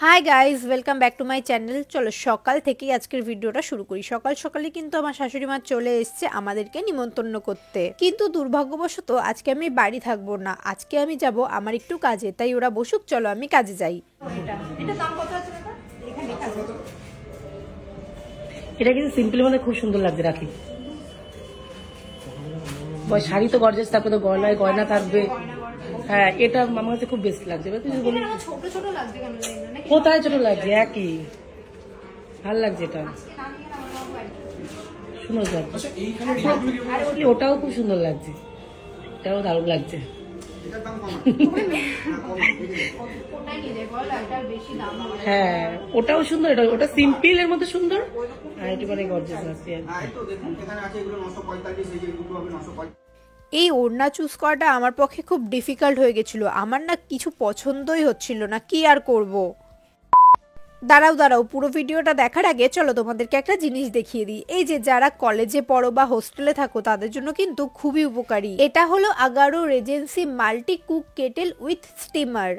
Hi guys, welcome back to my channel. চলো সকাল থেকেই আজকের ভিডিওটা শুরু করি। সকাল সকালে কিন্তু আমার শাশুড়ি মা চলে এসছে আমাদেরকে নিমন্ত্রণ করতে, কিন্তু দুর্ভাগ্যবশত আজকে আমি বাড়ি থাকবো না। আজকে আমি যাব আমার একটু কাজে, তাই ওরা বসুক, চলো আমি কাজে যাই। এটা কিন্তু সিম্পল মানে খুব সুন্দর লাগছে রাখি। শাড়ি তো গর্জাস থাকবে, তো গলায় গয়না থাকবে। হ্যাঁ, এটা আমার কাছে খুব বেস্ট লাগছে। কোথায় ছোট লাগছে, একই ভাল লাগছে। এটা সুন্দর লাগছে, ওটাও খুব সুন্দর লাগছে, এটাও দারুণ লাগছে। হ্যাঁ, ওটাও সুন্দর, ওটা সিম্পল এর মধ্যে সুন্দর, আর একটু মানে গর্জাস লাগছে। এই ওড়না চুজ করাটা আমার পক্ষে খুব ডিফিকাল্ট হয়ে গেছিল। আমার না কিছু পছন্দই হচ্ছিল না, কি আর করব। দাঁড়াও, পুরো ভিডিওটা দেখার আগে চলো তোমাদেরকে একটা জিনিস দেখিয়ে দিই। এই যে যারা কলেজে পড়ো বা হোস্টেলে থাকো তাদের জন্য কিন্তু খুবই উপকারী। এটা হলো Agaro regency multi cook kettle with steamer,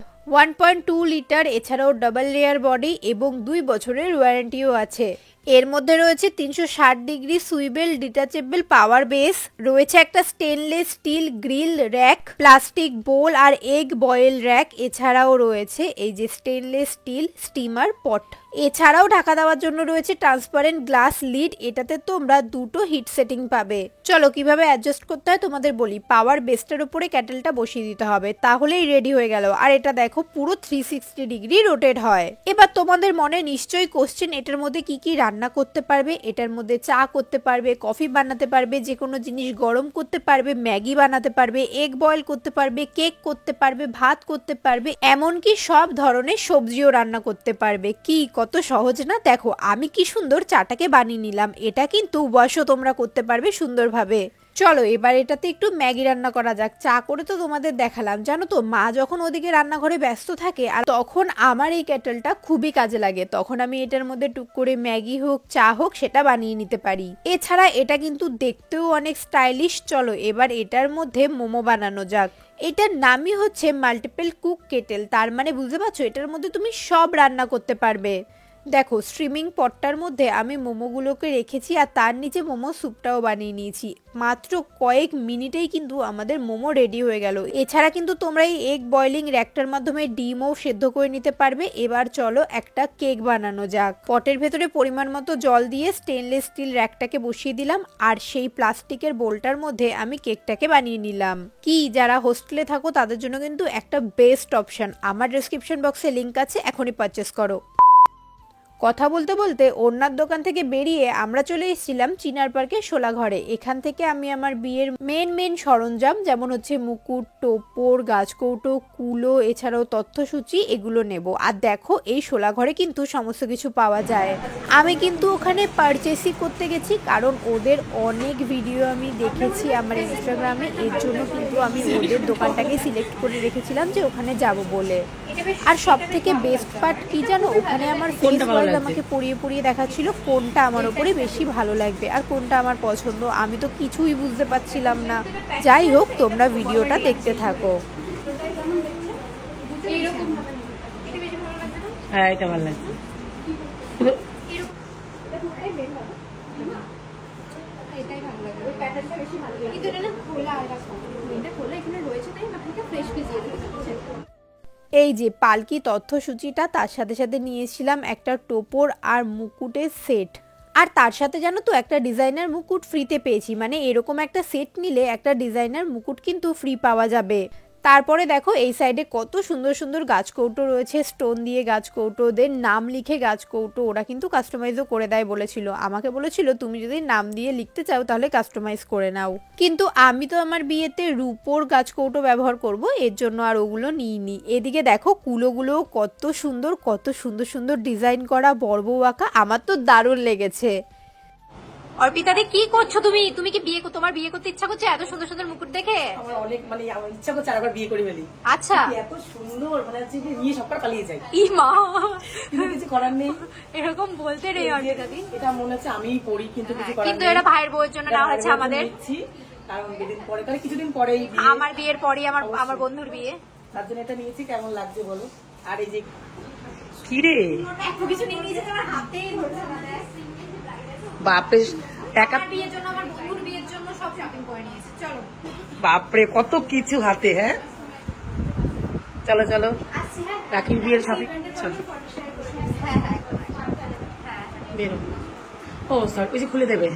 1.2 litre. এছাড়াও ডাবল লেয়ার বডি এবং 2 বছরের ওয়ারেন্টিও আছে। এর মধ্যে রয়েছে 360 degree swivel detachable power base, রয়েছে একটা stainless steel grill rack, plastic bowl আর এগ বয়েল র্যাক। এছাড়াও রয়েছে এই যে স্টেনলেস স্টিল স্টিমার পট। এছাড়াও ঢাকা দেওয়ার জন্য রয়েছে ট্রান্সপারেন্ট গ্লাস লিড। এটাতে তোমরা দুটো হিট সেটিং পাবে। চলো কিভাবে অ্যাডজাস্ট করতে হয় তোমাদের বলি। পাওয়ার বেসটার উপরে ক্যাটেলটা বসিয়ে দিতে হবে, তাহলেই রেডি হয়ে গেল। আর এটা দেখো পুরো 360 ডিগ্রি রোটেট হয়। এবার তোমাদের মনে নিশ্চয়ই কোশ্চেন, এটার মধ্যে কি কি রান্না করতে পারবে। এটার মধ্যে চা করতে পারবে, কফি বানাতে পারবে, যে কোনো জিনিস গরম করতে পারবে, ম্যাগি বানাতে পারবে, এগ বয়েল করতে পারবে, কেক করতে পারবে, ভাত করতে পারবে, এমনকি সব ধরনের সবজিও রান্না করতে পারবে। কি কত সহজ না? দেখো আমি কি সুন্দর চাটাকে বানিয়ে নিলাম। এটা কিন্তু ওয়াশও তোমরা করতে পারবে সুন্দরভাবে। চলো এবার এটাতে একটু ম্যাগি রান্না করা যাক। চা করে তো তোমাদের দেখালাম। জানো তো, মা যখন ওদিকে রান্নাঘরে ব্যস্ত থাকে আর তখন আমার এই কেটেলটা খুবই কাজে লাগে। তখন আমি এটার মধ্যে টুক করে ম্যাগি হোক চা হোক সেটা বানিয়ে নিতে পারি। এছাড়া এটা কিন্তু দেখতেও অনেক স্টাইলিশ। চলো এবার এটার মধ্যে মোমো বানানো যাক। এটার নামই হচ্ছে মাল্টিপল কুক কেটেল, তার মানে বুঝতে পারছো এটার মধ্যে তুমি সব রান্না করতে পারবে। দেখো স্ট্রিমিং পটটার মধ্যে আমি মোমোগুলোকে রেখেছি আর তার নিচে মোমো স্যুপটাও বানিয়ে নিয়েছি। মাত্র কয়েক মিনিটেই কিন্তু আমাদের মোমো রেডি হয়ে গেল। এছাড়া কিন্তু তোমরা এই এগ বয়লিং র্যাকটার মাধ্যমে ডিমও সেদ্ধ করে নিতে পারবে। এবার চলো একটা কেক বানানো যাক। পটের ভেতরে পরিমাণ মতো জল দিয়ে স্টেনলেস স্টিল র্যাকটাকে বসিয়ে দিলাম, আর সেই প্লাস্টিকের বোলটার মধ্যে আমি কেকটাকে বানিয়ে নিলাম। কি যারা হোস্টেলে থাকো তাদের জন্য কিন্তু একটা বেস্ট অপশন। আমার ডেসক্রিপশন বক্সে লিঙ্ক আছে, এখনই পারচেস করো। কথা বলতে বলতে ওড়নার দোকান থেকে বেরিয়ে আমরা চলে এসেছিলাম চিনার পার্কের শোলাঘরে। এখান থেকে আমি আমার বিয়ের মেন সরঞ্জাম যেমন হচ্ছে মুকুট, টোপর, গাছকৌটো, কুলো, এছাড়াও তথ্যসূচি এগুলো নেব। আর দেখো এই শোলাঘরে কিন্তু সমস্ত কিছু পাওয়া যায়। আমি কিন্তু ওখানে পারচেসই করতে গেছি, কারণ ওদের অনেক ভিডিও আমি দেখেছি আমার ইনস্টাগ্রামে। এর জন্য কিন্তু আমি ওদের দোকানটাকে সিলেক্ট করে রেখেছিলাম যে ওখানে যাব বলে। আর সব থেকে বেস্ট পার্ট কি জানো, ওখানে আমার ফেস ওয়াইজ আমাকে পরিয়ে দেখাচ্ছিল কোনটা আমার উপরে বেশি ভালো লাগবে আর কোনটা আমার পছন্দ। আমি তো কিছুই বুঝতে পারছিলাম না। যাই হোক, তোমরা ভিডিওটা দেখতে থাকো। হ্যাঁ, এটা ভালো লাগছে। এই যে পালকি তথ্যসূচিটা, তার সাথে সাথে নিয়েছিলাম একটা টোপর আর মুকুটের সেট। আর তার সাথে জানো তো একটা ডিজাইনার মুকুট ফ্রিতে পেয়েছি। মানে এরকম একটা সেট নিলে একটা ডিজাইনার মুকুট কিন্তু ফ্রি পাওয়া যাবে। তারপরে দেখো এই সাইডে কত সুন্দর সুন্দর গাছকৌটো রয়েছে, স্টোন দিয়ে গাছকৌটো, ওদের নাম লিখে গাছকৌটো। ওরা কিন্তু কাস্টমাইজও করে দেয় বলেছিল। আমাকে বলেছিল তুমি যদি নাম দিয়ে লিখতে চাও তাহলে কাস্টমাইজ করে নাও। কিন্তু আমি তো আমার বিয়েতে রূপোর গাছকৌটো ব্যবহার করব, এর জন্য আর ওগুলো নিইনি। এদিকে দেখো কুলোগুলো কত সুন্দর ডিজাইন করা, বর্ব আঁকা। আমার তো দারুণ লেগেছে। অর্পিতা দি, কি করছো তুমি? তুমি কি তোমার বিয়ে করতে ইচ্ছা করছে এত সুন্দর সুন্দর মুকুট দেখে? আমার অনেক ইচ্ছা করছে আরেকবার বিয়ে করে ফেলি। আচ্ছা, এত সুন্দর মানে হচ্ছে যে বিয়ে সবটা পালিয়ে যায়। ই মা, কিন্তু কিছু করার নেই। এরকম বলতে নেই অর্পিতা দি। এটা মনে হচ্ছে আমিই পড়ি, কিন্তু কিছু করার নেই। কিন্তু এটা ভাইয়ের বউয়ের জন্য না হচ্ছে আমাদের। কারণ কিছুদিন পরেই আমার বিয়ের পরই আমার বন্ধুর বিয়ে, তার জন্য এটা নিয়েছি। কেমন লাগছে বলো? আর এই যে কি রে এত কিছু নিয়ে নিয়েছে আমার হাতেই ধরছে না। বাপরে টাকা, বিয়ের জন্য আমার বন্ধুর বিয়ের জন্য সব শপিং করে নিয়েছে। চলো বাপরে কত কিছু হাতে। হ্যাঁ চলো চলো, আসছি। হ্যাঁ রাখির বিয়ের শপিং। চলো হ্যাঁ হ্যাঁ বেরো। ও সরি, ওই যে খুলে দেবে।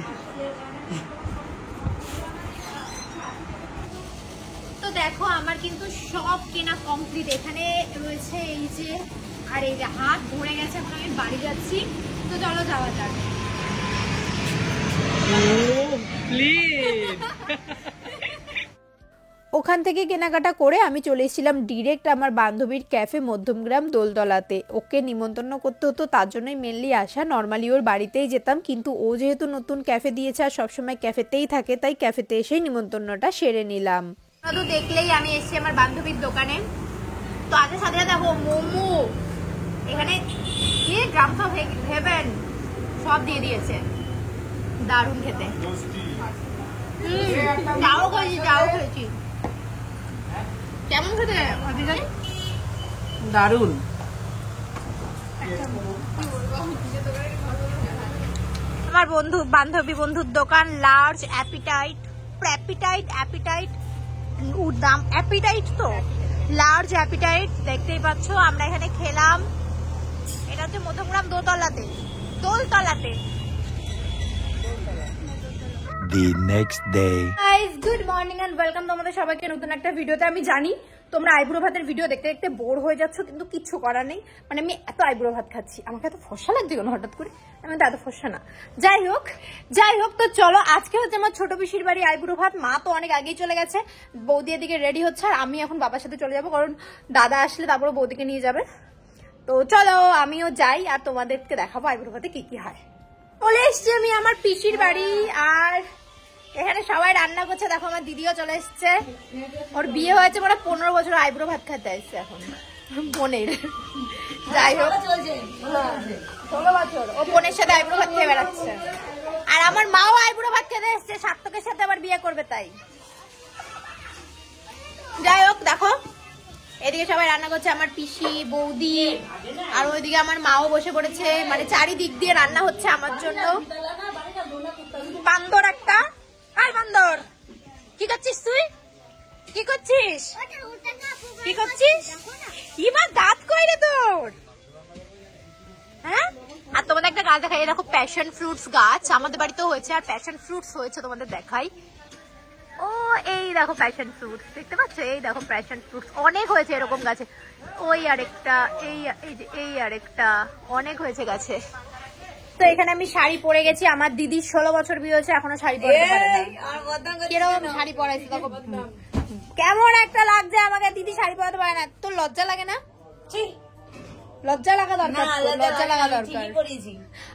তো দেখো আমার কিন্তু সব কেনা কমপ্লিট। এখানে রয়েছে এই যে, আর এই যে হাত ভরে গেছে। এখন আমি বাড়ি যাচ্ছি, তো চলো যাওয়া যাক। ওখান থেকে কেনাকাটা করে আমি চলে এসেছিলাম ডিরেক্ট আমার বান্ধবীর ক্যাফে মধ্যমগ্রাম দোলতলাতে। ওকে নিমন্ত্রণ করতে হতো, তার জন্যই মেনলি আসা। নর্মালি ওর বাড়িতেই যেতাম, কিন্তু ও যেহেতু নতুন ক্যাফে দিয়েছে আর সবসময় ক্যাফেতেই থাকে, তাই ক্যাফেতে এসেই নিমন্ত্রণটা সেরে নিলাম। তো দেখলেই আমি এসেছি আমার বান্ধবীর দোকানে। তো আগে সাথে দেখো মোমো, এখানে কি ড্রামস অফ হেভেন সব দিয়ে দিয়েছে, দারুণ খেতে। যাও খেয়েছি কেমন খেতে দারুন। আমার বান্ধবীর দোকান লার্জ অ্যাপিটাইট, দাম অ্যাপিটাইট, তো লার্জ অ্যাপিটাইট দেখতেই পাচ্ছ। আমরা এখানে খেলাম, এটা হচ্ছে মধ্যমগ্রাম দোলতলাতে। The next day. Guys good morning and welcome তোমাদের সবাইকে নতুন একটা ভিডিওতে। আমি জানি তোমরা আইব্রো ভাতের ভিডিও দেখতে দেখতে বোর হয়ে যাচ্ছ, কিন্তু কিচ্ছু করার নেই। মানে আমি এত আইব্রো ভাত খাচ্ছি, আমাকে এত ফর্সা লাগছে কেন হঠাৎ করে? আমি তো এত ফর্সা না। যাই হোক তো চলো, আজকে হচ্ছে আমার ছোট পিসির বাড়ি আইব্রো ভাত। মা তো অনেক আগেই চলে গেছে, বৌদি এদিকে রেডি হচ্ছে, আর আমি এখন বাবার সাথে চলে যাবো, কারণ দাদা আসলে তারপরে বৌদিকে নিয়ে যাবে। তো চলো আমিও যাই, আর তোমাদেরকে দেখাবো আইব্রো ভাতে কি কি হয়। চলে এসছি আমি আমার পিসির বাড়ি, আর এখানে সবাই রান্না করছে। দেখো আমার দিদিও চলে এসছে, ওর বিয়ে হয়েছে মানে 15 বছর, আইব্রো ভাত খেতে আসছে এখন বোনের। যাই হোক 16 বছর ও বোনের সাথে আইব্রো ভাত খেয়ে বেড়াচ্ছে। আর আমার মাও আইব্রো ভাত খেতে এসছে, সার্থকের সাথে আবার বিয়ে করবে তাই। যাই হোক দেখো এদিকে সবাই রান্না করছে, আমার পিসি, বৌদি, আর ওইদিকে আমার মাও বসে পড়েছে। মানে চারিদিক দিয়ে রান্না হচ্ছে আমার জন্য। বান্দর একটা, আয় বান্দর, কি করছিস তুই? কি করছিস? এবার দাঁত কই রে তোর? হ্যাঁ, আর তোমাদের একটা গাছ দেখাই, দেখো প্যাশন ফ্রুটস গাছ আমাদের বাড়িতেও হয়েছে, আর প্যাশন ফ্রুটস হয়েছে তোমাদের দেখাই। ও এই দেখো প্যাশন ফ্রুটস দেখতে পাচ্ছ, এই দেখো প্যাশন ফ্রুটস অনেক হয়েছে এরকম গাছে। ওই আরেকটা, এই আরেকটা, অনেক হয়েছে গাছে। তো এখানে আমি শাড়ি পরে গেছি, আমার দিদির 16 বছর বিয়ে হয়েছে, এখনো শাড়ি পরতে পারে না। কিরকম শাড়ি পরাইছে দেখো, কেমন একটা লাগছে আমাকে। দিদি শাড়ি পরাতে পারে না, তোর লজ্জা লাগে না? লজ্জা লাগা দরকার, লজ্জা লাগা দরকার।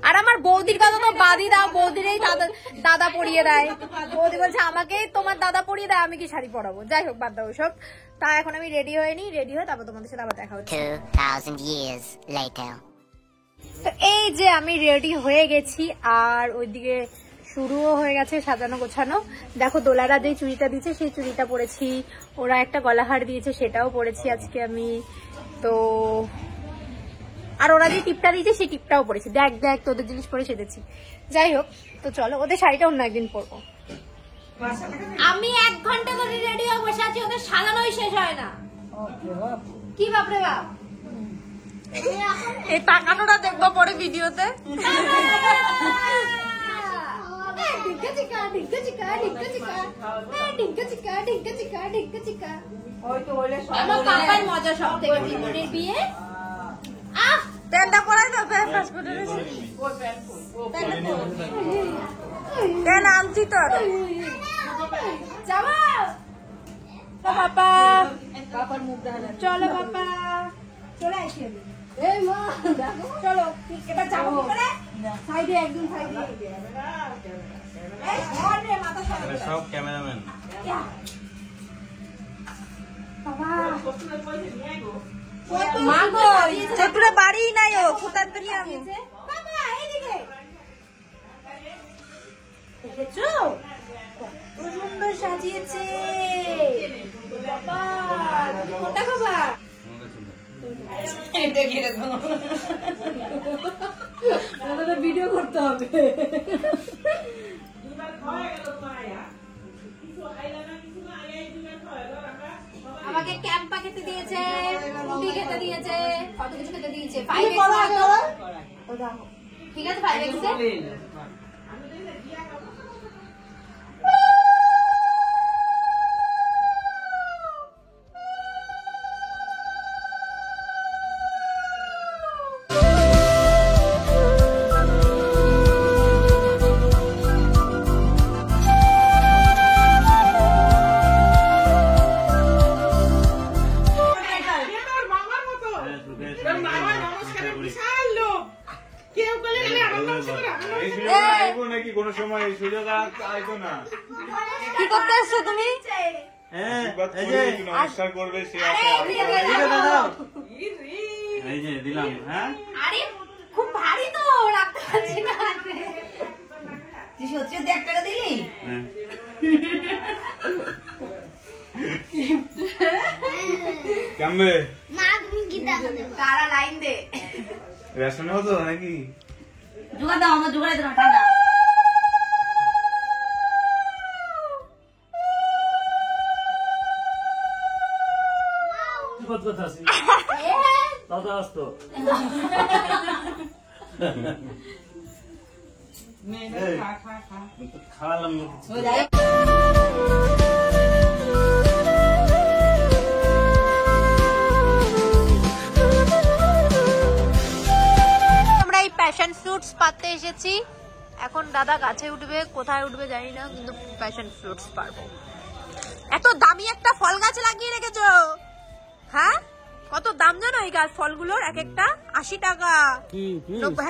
আর আমার বৌদির কথা তো বাদই দাও, বৌদিরই দাদা পরিয়ে দেয়। বৌদি বলছে আমাকে তোমার দাদা পরিয়ে দেয়, আমি কি শাড়ি পরাবো? যাই হোক বাদ দাও সব। তা এখন আমি রেডি হয়ে তারপর তোমাদের সাথে আবার দেখা হচ্ছে। 2000 years later. তো এই যে আমি রেডি হয়ে গেছি, আর ওইদিকে শুরুও হয়ে গেছে সাজানো গোছানো। দেখো দোলারা যে চুড়িটা দিয়েছে সেই চুড়িটা পরেছি, ওরা একটা গলাহার দিয়েছে সেটাও পরেছি আজকে আমি। তো আর ওরা যে টিপটা দিয়েছে সেই টিপটাও পরেছি। দেখ তোদের জিনিস পরে সেজেছি। যাই হোক তো চলো, ওদের শাড়িটা অন্য একদিন পরবো। আমি 1 ঘন্টা ধরে রেডি হয়ে বসে আছি, ওদের সাজানোই শেষ হয় না। কি বাপরে বাপ, এই তাকানোটা দেখবো পরে ভিডিওতে। আমার পাপার মজা সব থেকে বোনের বিয়ে। প্যান্টটা পরাই তো প্যান্ট আনছি তো যাবো। পাপা চলো, পাপা চলে আসি আমি। এই মা চলো, এবার যাবো করে সাইডে, একদম সাইডে। এই সরে মাথা সরে, সব ক্যামেরাম্যান। বাবা মা গো, ছোটরা বাড়ি নাই, ও কোথায় নিয়ে আমি। বাবা এইদিকে দেখেছো কত সুন্দর সাজিয়েছে। বাবা কোনটা খাবা? ভিডিও করতে হবে। আমাকে ক্যাম্পা খেতে দিয়েছে, রুটি খেতে দিয়েছে, কত কিছু খেতে দিয়েছে। ঠিক আছে 5x কোন সময় এই সুযোগ আসতো না। কি করতে আসছো তুমি? নমস্কার করবে সে আছে। এই যে দিলাম। হ্যাঁ আরে খুব ভারী তো, রাখতে পারছি না। তুই সত্যি 1 টাকা দিলি? কেমবে তারা লাইন দে। রেশনে হতো নাকি? জোগাড় দাও, আমার জোগাড়ে দাও ঠান্ডা। আমরা এই প্যাশন ফ্রুটস পাততে এসেছি। এখন দাদা গাছে উঠবে, কোথায় উঠবে জানি না, কিন্তু প্যাশন ফ্রুটস পারবো। এত দামি একটা ফল গাছ লাগিয়ে রেখেছো। হ্যাঁ, কত দাম জানো এই গাছ ফলগুলোর? এক একটা 80 টাকা।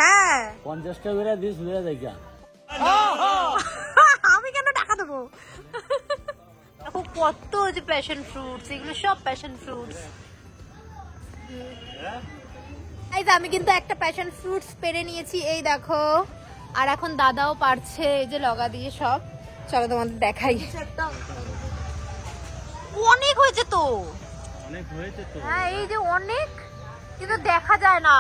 হ্যাঁ 50 টাকা করে দিস লয়ে দেখা। আমি কেন টাকা দেবো? দেখো কত যে প্যাশন ফ্রুটস, এগুলো সব প্যাশন ফ্রুটস। আমি কিন্তু একটা প্যাশন ফ্রুটস পেরে নিয়েছি, এই দেখো। আর এখন দাদাও পারছে, এই যে লগা দিয়ে সব। চলো তোমাদের দেখাই। অনেক হয়েছে তো, অনেক হয়েছে তো। হ্যাঁ এই যে অনেক, কিন্তু দেখা যায় না।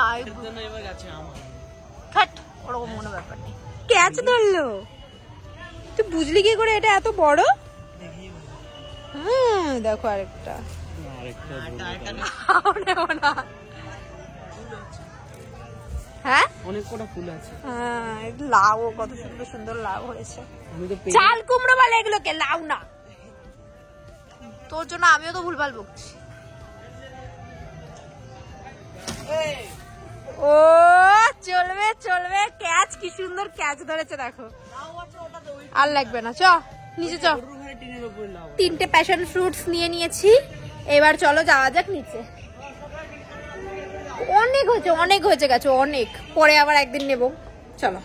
ওরকম কোনো ব্যাপার নেই। ক্যাচ ধরলো, তুই বুঝলি কি করে এটা এত বড়? দেখো আরেকটা। হ্যাঁ অনেক কটা ফুল আছে। হ্যাঁ লাউ, কত সুন্দর সুন্দর লাউ হয়েছে। চাল কুমড়ো বলে এগুলোকে, লাউ না। তোর জন্য আমিও তো ভুলভাল বকছি। ও চলবে চলবে, ক্যাচ কি সুন্দর ক্যাচ ধরেছে দেখো। আর লাগবে না, চ নিচে চ। 3টে প্যাশন ফ্রুটস নিয়ে নিয়েছি, এবার চলো যাওয়া যাক নিচে। অনেক হয়েছে, অনেক হয়েছে গাছ, অনেক। পরে আবার একদিন নেব, চলো।